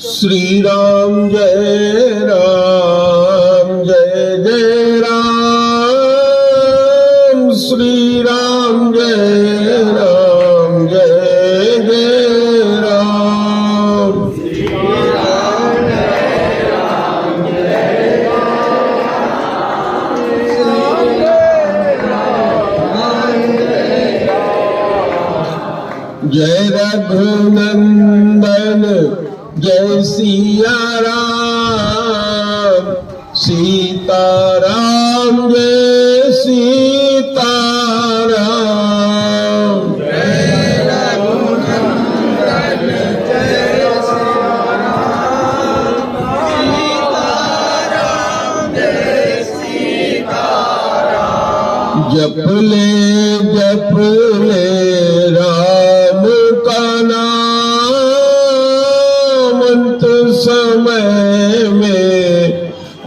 श्री राम जय जय राम, श्री राम जय जय राम। जय रघुनंदन जय सिया राम, सीताराम जय सीताराम। जय रघुनंदन जय सिया राम, सीताराम जय सीताराम। जप ले राम का नाम, अंत समय में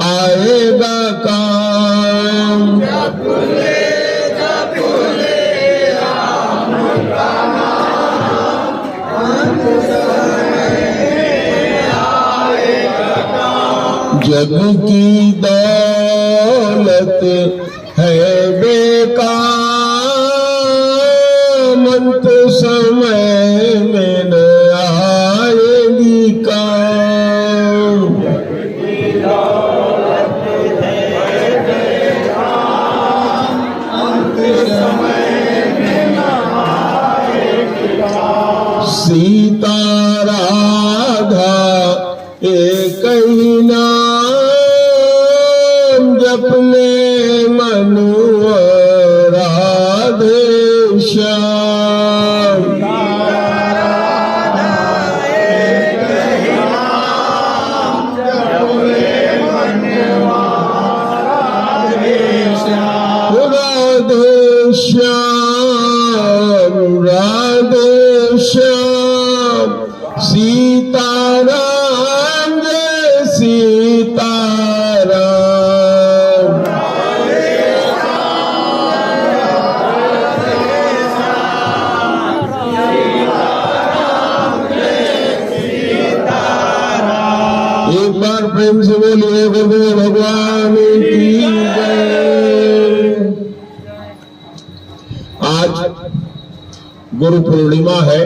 आएगा काम। जप ले राम का नाम, अंत समय में आएगा काम। जग की दौलत है बेकार, अंत समय में न आएगी काम। जग की दौलत है बेकार, अंत समय में न आएगी काम। सीता राधा एक ही नाम, जप ले मनुआ राधे श्याम। राधा एक ही नाम, जप ले मनुआ राधे श्याम। राधे श्याम राधे श्याम, सीताराम जय सीताराम। एक बार प्रेम से बोलिए गुरुदेव भगवान की जय। आज गुरु पूर्णिमा है।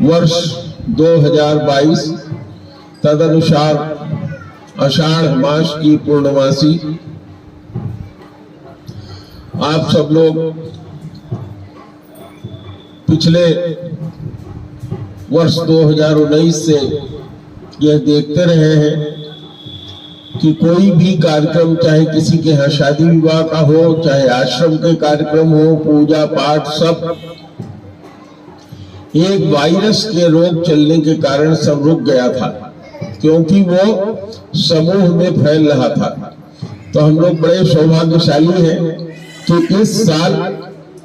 वर्ष 2022 तदनुसार आषाढ़ मास की पूर्णमासी। आप सब लोग पिछले वर्ष 2019 से यह देखते रहे हैं कि कोई भी कार्यक्रम, चाहे किसी के यहाँ शादी विवाह का हो, चाहे आश्रम के कार्यक्रम हो, पूजा पाठ, सब एक वायरस के रोग चलने के कारण सब रुक गया था, क्योंकि वो समूह में फैल रहा था। तो हम लोग बड़े सौभाग्यशाली हैं कि इस साल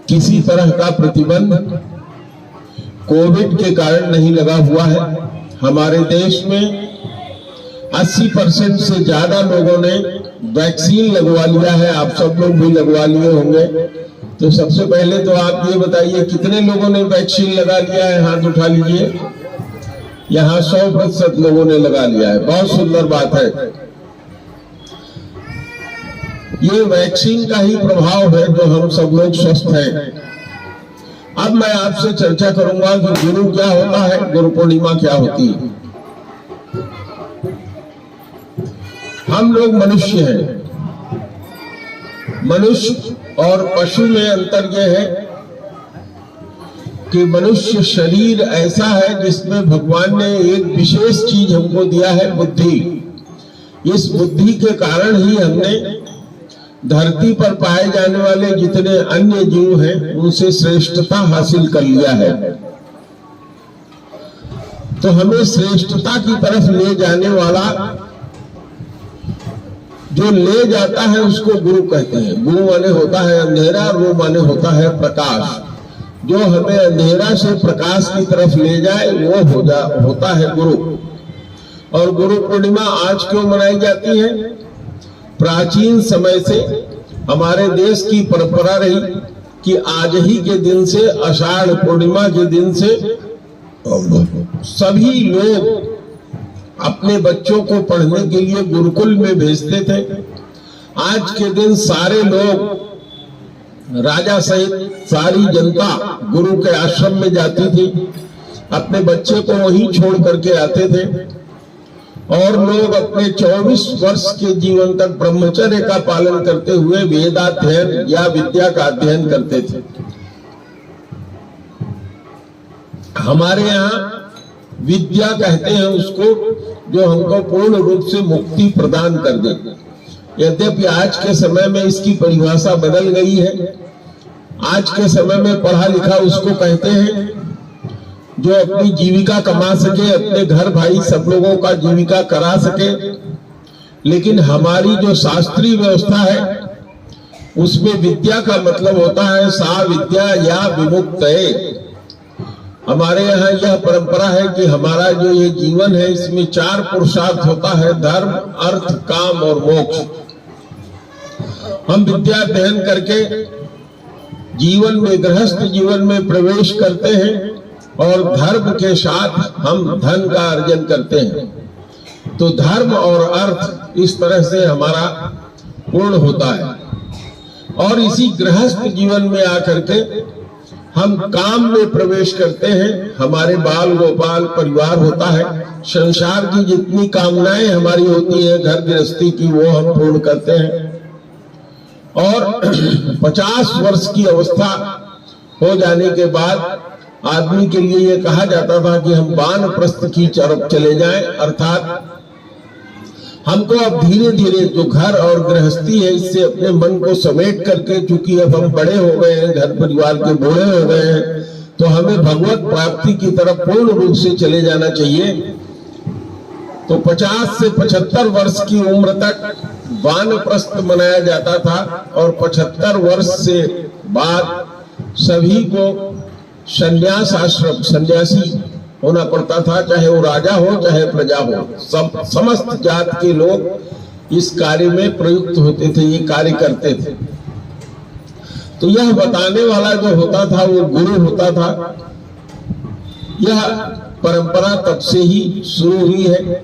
किसी तरह का प्रतिबंध कोविड के कारण नहीं लगा हुआ है। हमारे देश में 80% से ज्यादा लोगों ने वैक्सीन लगवा लिया है। आप सब लोग भी लगवा लिए होंगे। तो सबसे पहले तो आप ये बताइए कितने लोगों ने वैक्सीन लगा लिया है, हाथ उठा लीजिए। यहाँ 100% लोगों ने लगा लिया है। बहुत सुंदर बात है। ये वैक्सीन का ही प्रभाव है जो हम सब लोग स्वस्थ हैं। अब मैं आपसे चर्चा करूंगा कि गुरु क्या होता है, गुरु पूर्णिमा क्या होती है। हम लोग मनुष्य हैं। मनुष्य और पशु में अंतर यह है कि मनुष्य शरीर ऐसा है जिसमें भगवान ने एक विशेष चीज हमको दिया है, बुद्धि। इस बुद्धि के कारण ही हमने धरती पर पाए जाने वाले जितने अन्य जीव हैं उनसे श्रेष्ठता हासिल कर लिया है। तो हमें श्रेष्ठता की तरफ ले जाने वाला जो ले जाता है उसको गुरु कहते हैं। गुरु माने होता है अंधेरा, वो माने होता है प्रकाश। जो हमें अंधेरा से प्रकाश की तरफ ले जाए वो होता है गुरु। और गुरु पूर्णिमा आज क्यों मनाई जाती है? प्राचीन समय से हमारे देश की परंपरा रही कि आज ही के दिन से, आषाढ़ पूर्णिमा के दिन से सभी लोग अपने बच्चों को पढ़ने के लिए गुरुकुल में भेजते थे। आज के दिन सारे लोग, राजा सहित सारी जनता गुरु के आश्रम में जाती थी, अपने बच्चे को वहीं छोड़ करके आते थे और लोग अपने 24 वर्ष के जीवन तक ब्रह्मचर्य का पालन करते हुए वेदाध्ययन या विद्या का अध्ययन करते थे। हमारे यहाँ विद्या कहते हैं उसको जो हमको पूर्ण रूप से मुक्ति प्रदान कर दे। यद्यपि आज के समय में इसकी परिभाषा बदल गई है। आज के समय में पढ़ा लिखा उसको कहते हैं जो अपनी जीविका कमा सके, अपने घर भाई सब लोगों का जीविका करा सके। लेकिन हमारी जो शास्त्रीय व्यवस्था है उसमें विद्या का मतलब होता है सा विद्या या विमुक्तये। हमारे यहाँ यह परंपरा है कि हमारा जो ये जीवन है इसमें 4 पुरुषार्थ होता है, धर्म, अर्थ, काम और मोक्ष। हम विद्या अध्ययन करके जीवन में, गृहस्थ जीवन में प्रवेश करते हैं और धर्म के साथ हम धन का अर्जन करते हैं। तो धर्म और अर्थ इस तरह से हमारा पूर्ण होता है। और इसी गृहस्थ जीवन में आकर के हम काम में प्रवेश करते हैं। हमारे बाल गोपाल परिवार होता है, संसार की जितनी कामनाएं हमारी होती है घर गृहस्थी की, वो हम पूर्ण करते हैं। और 50 वर्ष की अवस्था हो जाने के बाद आदमी के लिए ये कहा जाता था कि हम वानप्रस्थ की तरफ चले जाएं, अर्थात हमको अब धीरे धीरे जो घर और गृहस्थी है इससे अपने मन को समेट करके, चूंकि अब हम बड़े हो गए हैं, घर परिवार के बूढ़े हो गए हैं, तो हमें भगवत प्राप्ति की तरफ पूर्ण रूप से चले जाना चाहिए। तो 50 से 75 वर्ष की उम्र तक वानप्रस्थ मनाया जाता था और 75 वर्ष से बाद सभी को संन्यास आश्रम, सन्यासी होना पड़ता था, चाहे वो राजा हो चाहे प्रजा हो। सब समस्त जात के लोग इस कार्य में प्रयुक्त होते थे, ये कार्य करते थे। तो यह बताने वाला जो होता था वो गुरु होता था। यह परंपरा तब से ही शुरू हुई है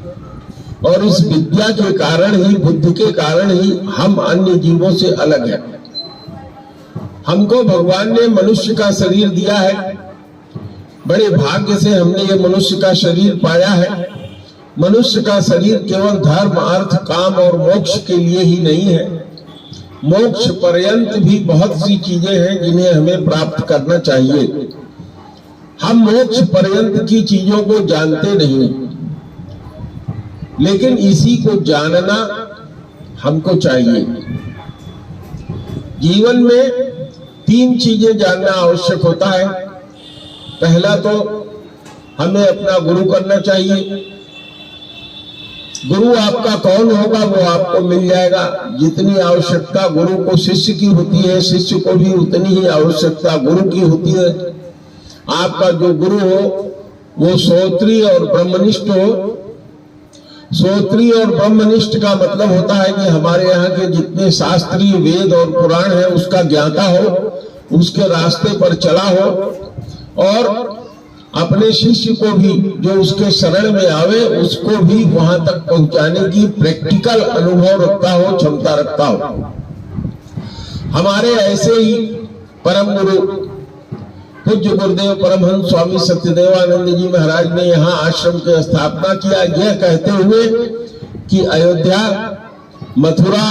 और इस विद्या के कारण ही, बुद्धि के कारण ही हम अन्य जीवों से अलग हैं। हमको भगवान ने मनुष्य का शरीर दिया है, बड़े भाग्य से हमने ये मनुष्य का शरीर पाया है। मनुष्य का शरीर केवल धर्म, अर्थ, काम और मोक्ष के लिए ही नहीं है, मोक्ष पर्यंत भी बहुत सी चीजें हैं जिन्हें हमें प्राप्त करना चाहिए। हम मोक्ष पर्यंत की चीजों को जानते नहीं, लेकिन इसी को जानना हमको चाहिए। जीवन में 3 चीजें जानना आवश्यक होता है। पहला तो हमें अपना गुरु करना चाहिए। गुरु आपका कौन होगा वो आपको मिल जाएगा। जितनी आवश्यकता गुरु को शिष्य की होती है, शिष्य को भी उतनी ही आवश्यकता गुरु की होती है। आपका जो गुरु हो वो श्रोत्रिय और ब्रह्मनिष्ठ हो। श्रोत्रिय और ब्रह्मनिष्ठ का मतलब होता है कि हमारे यहाँ के जितने शास्त्रीय वेद और पुराण है उसका ज्ञाता हो, उसके रास्ते पर चला हो और अपने शिष्य को भी जो उसके शरण में आवे उसको भी वहां तक पहुंचाने की प्रैक्टिकल अनुभव रखता हो, क्षमता रखता हो। हमारे ऐसे ही परम गुरु पूज्य गुरुदेव परमहंस स्वामी सत्यदेवानंद जी महाराज ने यहाँ आश्रम की स्थापना किया, यह कहते हुए कि अयोध्या, मथुरा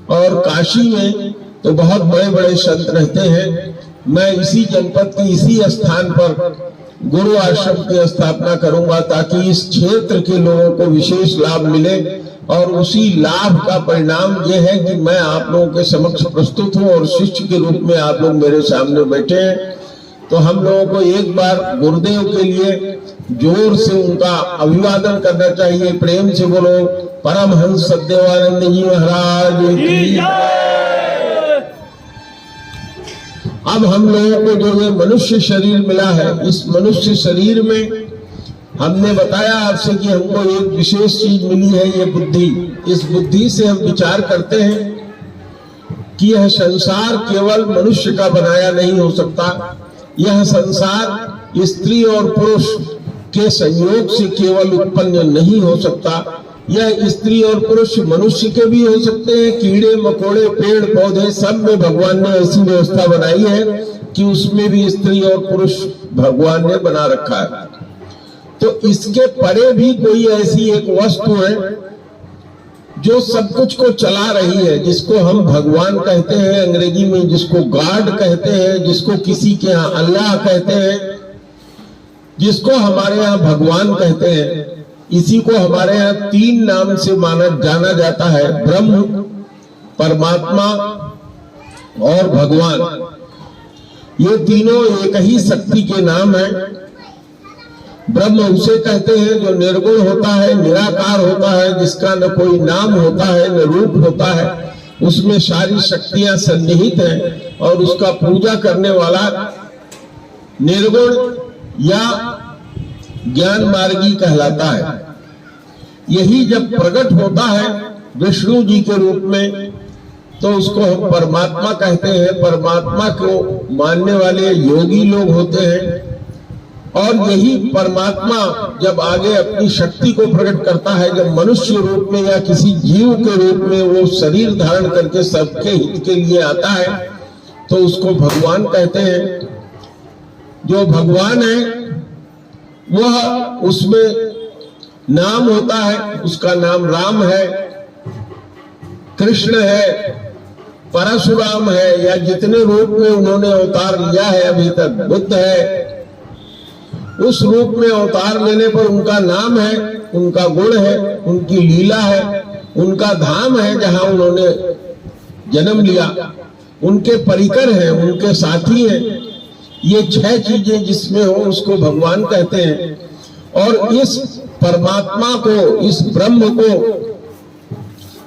और काशी में तो बहुत बड़े बड़े संत रहते हैं, मैं इसी जनपद के इसी स्थान पर गुरु आश्रम की स्थापना करूंगा ताकि इस क्षेत्र के लोगों को विशेष लाभ मिले। और उसी लाभ का परिणाम यह है कि मैं आप लोगों के समक्ष प्रस्तुत हूं और शिष्य के रूप में आप लोग मेरे सामने बैठे हैं। तो हम लोगों को एक बार गुरुदेव के लिए जोर से उनका अभिवादन करना चाहिए। प्रेम से बोलो परमहंस सत्यदेवानंद जी महाराज की। अब हम लोगों को जो ये मनुष्य शरीर मिला है, इस मनुष्य शरीर में हमने बताया आपसे कि हमको एक विशेष चीज मिली है, ये बुद्धि। इस बुद्धि से हम विचार करते हैं कि यह संसार केवल मनुष्य का बनाया नहीं हो सकता, यह संसार स्त्री और पुरुष के संयोग से केवल उत्पन्न नहीं हो सकता, यह स्त्री और पुरुष मनुष्य के भी हो सकते हैं, कीड़े मकोड़े पेड़ पौधे सब में भगवान ने ऐसी व्यवस्था बनाई है कि उसमें भी स्त्री और पुरुष भगवान ने बना रखा है। तो इसके परे भी कोई ऐसी एक वस्तु है जो सब कुछ को चला रही है, जिसको हम भगवान कहते हैं, अंग्रेजी में जिसको गॉड कहते हैं, जिसको किसी के यहाँ अल्लाह कहते हैं, जिसको हमारे यहाँ भगवान कहते हैं। इसी को हमारे यहाँ 3 नाम से जाना जाता है, ब्रह्म, परमात्मा और भगवान। ये तीनों एक ही शक्ति के नाम है। ब्रह्म उसे कहते हैं जो निर्गुण होता है, निराकार होता है, जिसका न कोई नाम होता है न रूप होता है, उसमें सारी शक्तियां सन्निहित हैं और उसका पूजा करने वाला निर्गुण या ज्ञान मार्गी कहलाता है। यही जब प्रकट होता है विष्णु जी के रूप में तो उसको हम परमात्मा कहते हैं। परमात्मा को मानने वाले योगी लोग होते हैं और यही परमात्मा जब आगे अपनी शक्ति को प्रकट करता है, जब मनुष्य रूप में या किसी जीव के रूप में वो शरीर धारण करके सबके हित के लिए आता है तो उसको भगवान कहते हैं। जो भगवान है वह उसमें नाम होता है, उसका नाम राम है, कृष्ण है, परशुराम है, या जितने रूप में उन्होंने अवतार लिया है अभी तक, बुद्ध है। उस रूप में अवतार लेने पर उनका नाम है, उनका गुण है, उनकी लीला है, उनका धाम है जहां उन्होंने जन्म लिया, उनके परिकर हैं, उनके साथी हैं। ये 6 चीजें जिसमें हो उसको भगवान कहते हैं। और इस परमात्मा को, इस ब्रह्म को,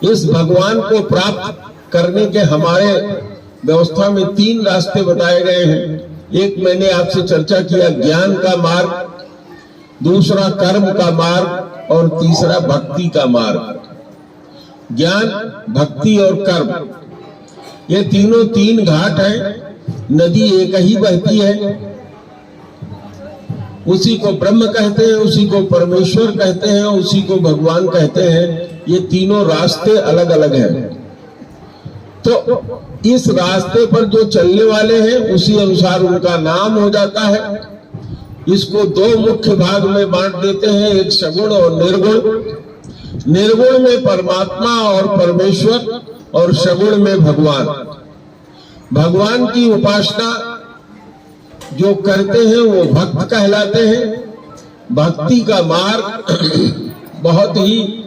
इस भगवान को प्राप्त करने के हमारे व्यवस्था में 3 रास्ते बताए गए हैं। एक मैंने आपसे चर्चा किया, ज्ञान का मार्ग, दूसरा कर्म का मार्ग और तीसरा भक्ति का मार्ग। ज्ञान, भक्ति और कर्म, ये तीनों 3 घाट हैं। नदी एक ही बहती है, उसी को ब्रह्म कहते हैं, उसी को परमेश्वर कहते हैं, उसी को भगवान कहते हैं। ये तीनों रास्ते अलग अलग हैं। तो इस रास्ते पर जो चलने वाले हैं उसी अनुसार उनका नाम हो जाता है। इसको 2 मुख्य भाग में बांट देते हैं, एक सगुण और निर्गुण। निर्गुण में परमात्मा और परमेश्वर और सगुण में भगवान। भगवान की उपासना जो करते हैं वो भक्त कहलाते हैं। भक्ति का मार्ग बहुत ही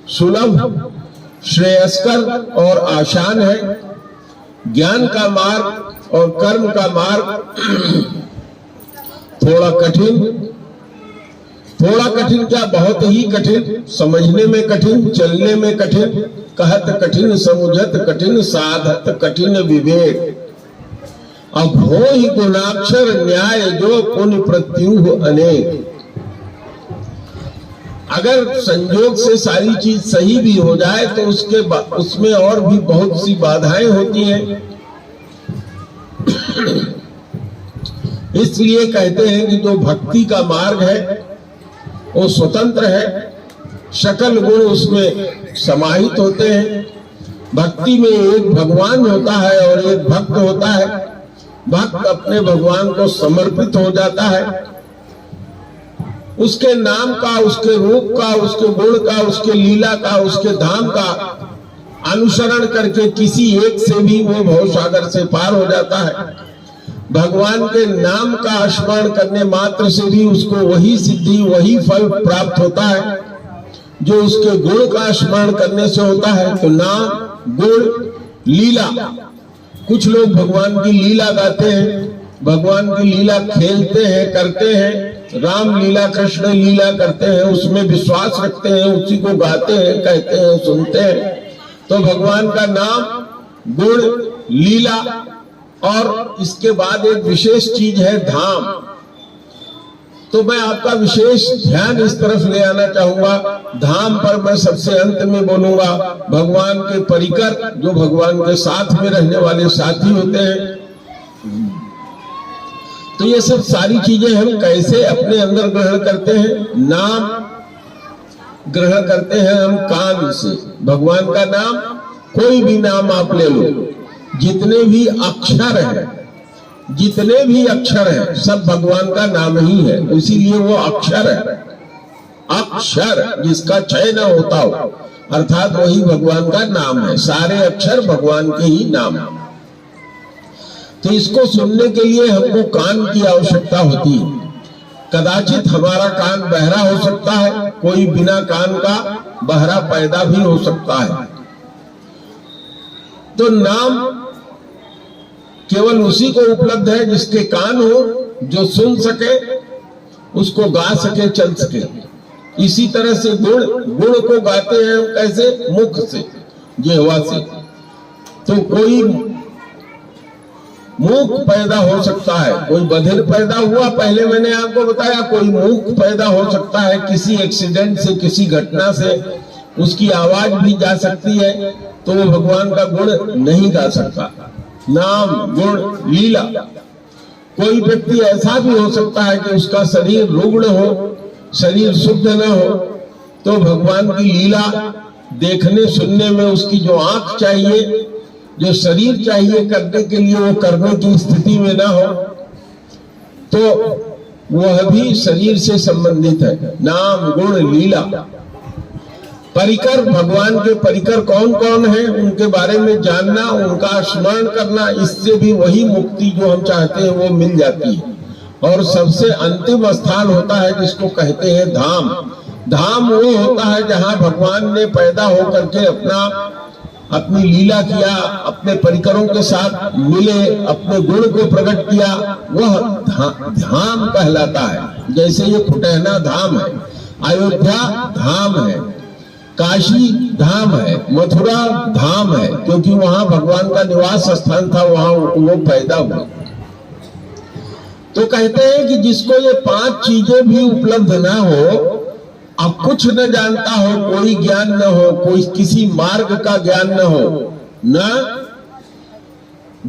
सुलभ, श्रेयस्कर और आसान है। ज्ञान का मार्ग और कर्म का मार्ग थोड़ा कठिन क्या, बहुत ही कठिन, समझने में कठिन, चलने में कठिन। कहत कठिन समुझत कठिन, साधत कठिन विवेक। अब हो ही गुणाक्षर न्याय, जो पुण्य प्रत्युह अनेक। अगर संयोग से सारी चीज सही भी हो जाए तो उसमें और भी बहुत सी बाधाएं होती हैं। इसलिए कहते हैं कि जो भक्ति का मार्ग है वो स्वतंत्र है, सकल गुण उसमें समाहित होते हैं। भक्ति में एक भगवान होता है और एक भक्त होता है। भक्त अपने भगवान को समर्पित हो जाता है, उसके नाम का, उसके रूप का, उसके गुण का, उसके लीला का, उसके धाम का अनुसरण करके किसी एक से भी वो भवसागर से पार हो जाता है। भगवान के नाम का स्मरण करने मात्र से भी उसको वही सिद्धि, वही फल प्राप्त होता है जो उसके गुण का स्मरण करने से होता है। तो नाम, गुण, लीला, कुछ लोग भगवान की लीला गाते हैं, भगवान की लीला खेलते हैं, करते हैं। राम लीला, कृष्ण लीला करते हैं, उसमें विश्वास रखते हैं, उसी को गाते हैं, कहते हैं, सुनते हैं। तो भगवान का नाम, गुण, लीला और इसके बाद एक विशेष चीज है धाम। तो मैं आपका विशेष ध्यान इस तरफ ले आना चाहूंगा। धाम पर मैं सबसे अंत में बोलूंगा। भगवान के परिकर, जो भगवान के साथ में रहने वाले साथी होते हैं, तो ये सब सारी चीजें हम कैसे अपने अंदर ग्रहण करते हैं? नाम ग्रहण करते हैं हम कान से। भगवान का नाम, कोई भी नाम आप ले लो, जितने भी अक्षर हैं, जितने भी अक्षर हैं, सब भगवान का नाम ही है, इसीलिए वो अक्षर है। अक्षर जिसका क्षय न होता हो, अर्थात वही भगवान का नाम है। सारे अक्षर भगवान के ही नाम है। तो इसको सुनने के लिए हमको कान की आवश्यकता होती है। कदाचित हमारा कान बहरा हो सकता है, कोई बिना कान का बहरा पैदा भी हो सकता है। तो नाम केवल उसी को उपलब्ध है जिसके कान हो, जो सुन सके, उसको गा सके, चल सके। इसी तरह से गुण को गाते हैं कैसे? मुख से, जिह्वा से। तो कोई मूक पैदा हो सकता है, कोई बधिर पैदा हुआ, पहले मैंने आपको बताया। कोई मूक पैदा हो सकता है किसी एक्सीडेंट से, किसी घटना से, उसकी आवाज भी जा सकती है, तो वो भगवान का गुण नहीं गा सकता। नाम, गुण, लीला। कोई व्यक्ति ऐसा भी हो सकता है कि उसका शरीर रुग्ण हो, शरीर शुद्ध न हो, तो भगवान की लीला देखने सुनने में उसकी जो आंख चाहिए, जो शरीर चाहिए करने के लिए, वो करने की स्थिति में ना हो, तो वह भी शरीर से संबंधित है। नाम, गुण, लीला। परिकर, भगवान के परिकर कौन कौन है, उनके बारे में जानना, उनका स्मरण करना, इससे भी वही मुक्ति जो हम चाहते हैं वो मिल जाती है। और सबसे अंतिम स्थान होता है जिसको कहते हैं धाम। धाम वो होता है जहां भगवान ने पैदा होकर के अपनी लीला किया, अपने परिकरों के साथ मिले, अपने गुण को प्रकट किया, वह धाम कहलाता है। जैसे ये फुटहना धाम है, अयोध्या धाम है, काशी धाम है, मथुरा धाम है, क्योंकि वहां भगवान का निवास स्थान था, वहां वो पैदा हुए। तो कहते हैं कि जिसको ये 5 चीजें भी उपलब्ध ना हो, अब कुछ न जानता हो, कोई ज्ञान न हो, कोई किसी मार्ग का ज्ञान न हो, न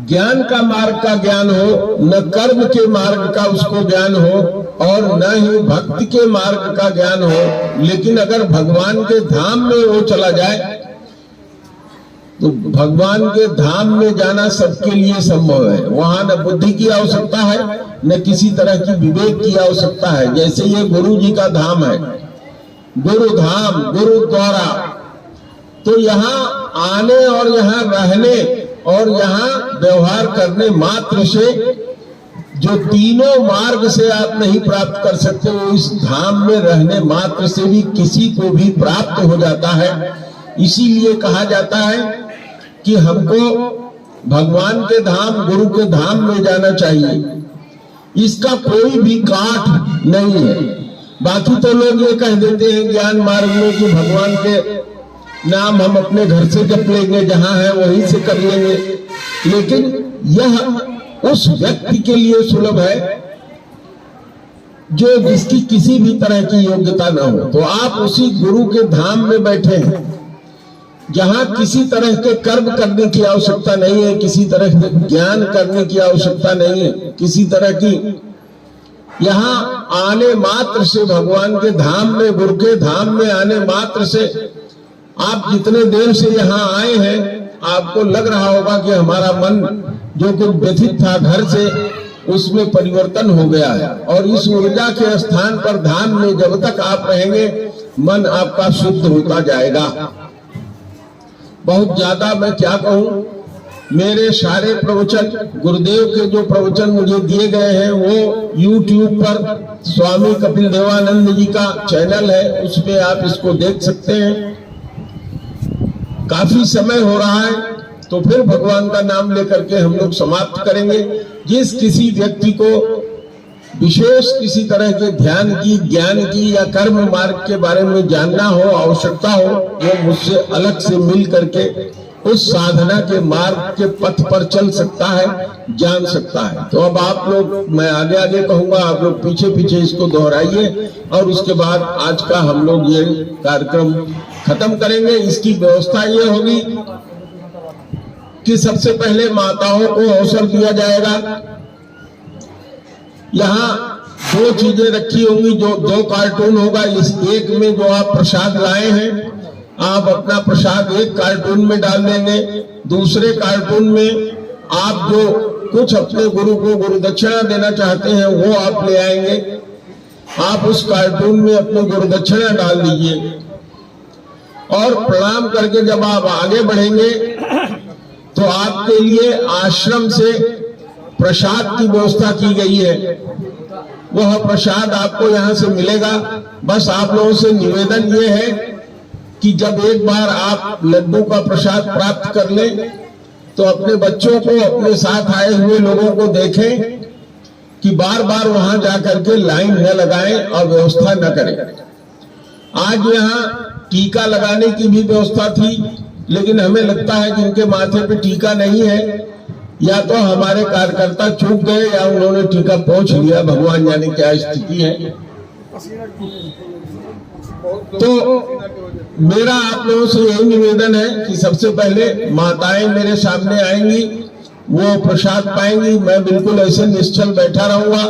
ज्ञान का मार्ग का ज्ञान हो, न कर्म के मार्ग का उसको ज्ञान हो, और न ही भक्ति के मार्ग का ज्ञान हो, लेकिन अगर भगवान के धाम में वो चला जाए, तो भगवान के धाम में जाना सबके लिए संभव है। वहां न बुद्धि की आवश्यकता है, न किसी तरह की विवेक की आवश्यकता है। जैसे ये गुरु जी का धाम है, गुरु धाम, गुरुद्वारा। तो यहाँ आने और यहाँ रहने और यहाँ व्यवहार करने मात्र से, जो तीनों मार्ग से आप नहीं प्राप्त कर सकते, वो इस धाम में रहने मात्र से भी किसी को भी प्राप्त हो जाता है। इसीलिए कहा जाता है कि हमको भगवान के धाम, गुरु के धाम में जाना चाहिए। इसका कोई भी काट नहीं है। बाकी तो लोग ये कह देते हैं ज्ञान मार्ग में कि भगवान के नाम हम अपने घर से जप लेंगे, जहां है वहीं से कर लेंगे, लेकिन यह उस व्यक्ति के लिए सुलभ है जो जिसकी किसी भी तरह की योग्यता न हो। तो आप उसी गुरु के धाम में बैठे हैं, जहां किसी तरह के कर्म करने की आवश्यकता नहीं है, किसी तरह के ज्ञान करने की आवश्यकता नहीं है, किसी तरह की, यहाँ आने मात्र से भगवान के धाम में, गुरु के धाम में आने मात्र से, आप जितने देर से यहाँ आए हैं, आपको लग रहा होगा कि हमारा मन जो कुछ व्यथित था घर से, उसमें परिवर्तन हो गया है। और इस ऊर्जा के स्थान पर धाम में जब तक आप रहेंगे, मन आपका शुद्ध होता जाएगा। बहुत ज्यादा मैं क्या कहूं, मेरे सारे प्रवचन, गुरुदेव के जो प्रवचन मुझे दिए गए हैं, वो YouTube पर स्वामी कपिल देवानंद जी का चैनल है, उसमें आप इसको देख सकते हैं। काफी समय हो रहा है, तो फिर भगवान का नाम लेकर के हम लोग समाप्त करेंगे। जिस किसी व्यक्ति को विशेष किसी तरह के ध्यान की, ज्ञान की या कर्म मार्ग के बारे में जानना हो, आवश्यकता हो, वो मुझसे अलग से मिल करके उस साधना के मार्ग के पथ पर चल सकता है, जान सकता है। तो अब आप लोग, मैं आगे आगे कहूंगा, आप लोग पीछे पीछे इसको दोहराइए और उसके बाद आज का हम लोग ये कार्यक्रम खत्म करेंगे। इसकी व्यवस्था ये होगी कि सबसे पहले माताओं को अवसर दिया जाएगा। यहाँ दो चीजें रखी होंगी, जो दो कार्टून होगा। इस एक में जो आप प्रसाद लाए हैं, आप अपना प्रसाद एक कार्टून में डाल देंगे। दूसरे कार्टून में आप जो कुछ अपने गुरु को गुरु दक्षिणा देना चाहते हैं वो आप ले आएंगे। आप उस कार्टून में अपनी गुरु दक्षिणा डाल दीजिए और प्रणाम करके जब आप आगे बढ़ेंगे तो आपके लिए आश्रम से प्रसाद की व्यवस्था की गई है। वह प्रसाद आपको यहाँ से मिलेगा। बस आप लोगों से निवेदन ये है कि जब एक बार आप लड्डू का प्रसाद प्राप्त कर लें तो अपने बच्चों को, अपने साथ आए हुए लोगों को देखें कि बार बार वहां जाकर के लाइन न लगाएं और व्यवस्था न करें। आज यहाँ टीका लगाने की भी व्यवस्था थी, लेकिन हमें लगता है कि इनके माथे पे टीका नहीं है, या तो हमारे कार्यकर्ता चूक गए या उन्होंने टीका पहुंच लिया, भगवान जाने क्या स्थिति है। तो मेरा आप लोगों से यही निवेदन है कि सबसे पहले माताएं मेरे सामने आएंगी, वो प्रसाद पाएंगी। मैं बिल्कुल ऐसे निश्चल बैठा रहूंगा,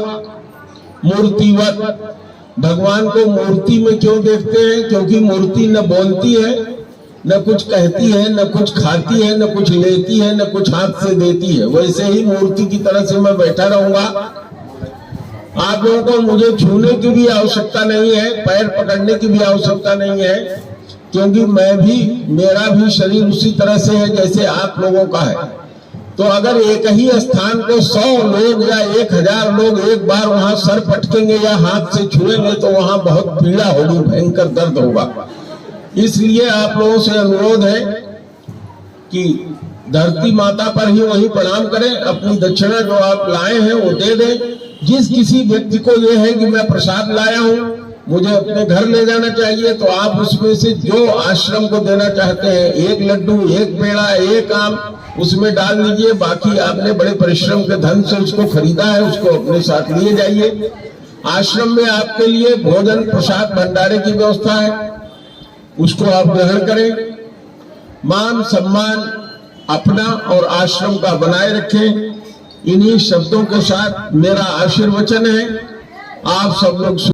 मूर्तिवत। भगवान को मूर्ति में क्यों देखते हैं? क्योंकि मूर्ति न बोलती है, न कुछ कहती है, न कुछ खाती है, न कुछ लेती है, न कुछ हाथ से देती है। वैसे ही मूर्ति की तरह से मैं बैठा रहूंगा। आप लोगों को मुझे छूने की भी आवश्यकता नहीं है, पैर पकड़ने की भी आवश्यकता नहीं है, क्योंकि मेरा भी शरीर उसी तरह से है जैसे आप लोगों का है। तो अगर एक ही स्थान को 100 लोग या 1000 लोग एक बार वहां सर पटकेंगे या हाथ से छुएंगे तो वहां बहुत पीड़ा होगी, भयंकर दर्द होगा। इसलिए आप लोगों से अनुरोध है कि धरती माता पर ही वही प्रणाम करें। अपनी दक्षिणा जो आप लाए हैं वो दे दें। जिस किसी व्यक्ति को ये है कि मैं प्रसाद लाया हूं, मुझे अपने घर ले जाना चाहिए, तो आप उसमें से जो आश्रम को देना चाहते हैं, एक लड्डू, एक पेड़ा, एक आम, उसमें डाल दीजिए। बाकी आपने बड़े परिश्रम के धन से उसको खरीदा है, उसको अपने साथ लिए जाइए। आश्रम में आपके लिए भोजन प्रसाद भंडारे की व्यवस्था है, उसको आप ग्रहण करें। मान सम्मान अपना और आश्रम का बनाए रखें। इन्हीं शब्दों के साथ मेरा आशीर्वचन है। आप सब लोग